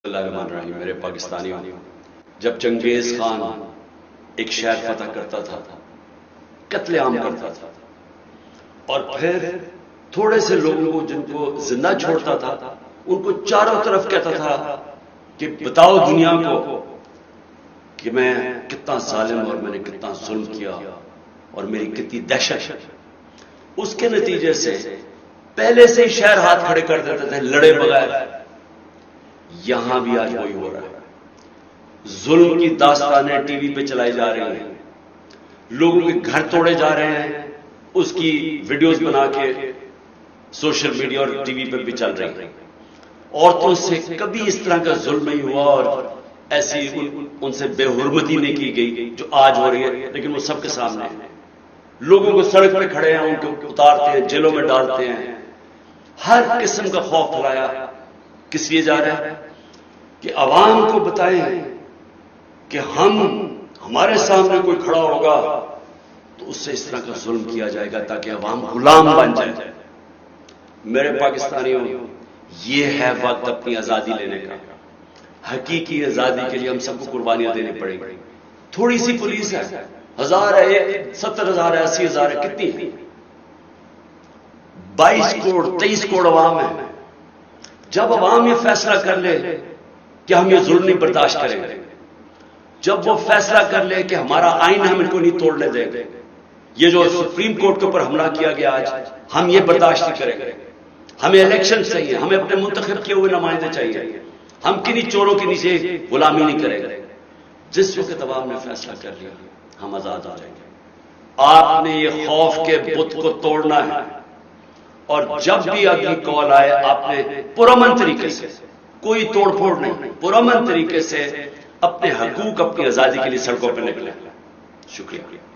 اللہ الرحمن الرحیم. میرے پاکستانیوں، جب چنگیز خان ایک شہر فتح کرتا تھا، قتل عام کرتا تھا، اور پھر تھوڑے سے لوگوں کو جن کو زندہ چھوڑتا تھا ان کو چاروں طرف کہتا تھا کہ بتاؤ دنیا کو کہ میں کتنا ظالم اور میں نے کتنا ظلم کیا اور میری کتنی دہشت. اس کے نتیجے سے پہلے سے ہی شہر ہاتھ کھڑے کر دیتے تھے لڑے بغیر. یہاں بھی آج وہی ہو رہا ہے. ظلم کی داستانیں ٹی وی پہ چلائی جا رہی ہیں، لوگوں کے گھر توڑے جا رہے ہیں، اس کی ویڈیوز بنا کے سوشل میڈیا اور ٹی وی پہ بھی چل رہی ہیں. عورتوں سے کبھی اس طرح کا ظلم نہیں ہوا اور ایسی ان سے بے حرمتی نہیں کی گئی جو آج ہو رہی ہے، لیکن وہ سب کے سامنے ہے. لوگوں کو سڑک پہ کھڑے ہیں، ان کو اتارتے ہیں، جیلوں میں ڈالتے ہیں. ہر قسم کا خوف پھیلایا. کس لیے جا رہا ہے؟ کہ عوام کو بتائیں کہ ہمارے سامنے کوئی کھڑا ہوگا تو اس سے اس طرح کا ظلم کیا جائے گا تاکہ عوام غلام بن جائے. میرے پاکستانیوں، یہ ہے وقت اپنی آزادی لینے کا. حقیقی آزادی کے لیے ہم سب کو قربانیاں دینی پڑیں گی. تھوڑی سی پولیس ہے، 1000 ہے، 70,000 ہے، 80,000 ہے، کتنی ہے؟ 22 کروڑ 23 کروڑ عوام ہے. جب عوام یہ فیصلہ کر لے کہ ہم یہ ظلم نہیں برداشت کریں گے، جب وہ فیصلہ کر لے کہ ہمارا آئین ہم ان کو نہیں توڑنے دیں گے، یہ جو سپریم کورٹ کے اوپر حملہ کیا گیا آج، ہم یہ برداشت نہیں کریں گے. ہمیں الیکشن چاہیے، ہمیں اپنے منتخب کیے ہوئے نمائندے چاہیے. ہم کنہیں چوروں کے نیچے غلامی نہیں کریں گے. جس وقت عوام نے فیصلہ کر لیا ہم آزاد ہو جائیں گے. آپ نے یہ خوف کے بت کو توڑنا ہے، اور جب بھی اگلی کال آئے آپ نے پرامن طریقے سے، کوئی توڑ پھوڑ نہیں، پرامن طریقے سے اپنے حقوق، اپنی آزادی کے لیے سڑکوں پہ نکلے. شکریہ.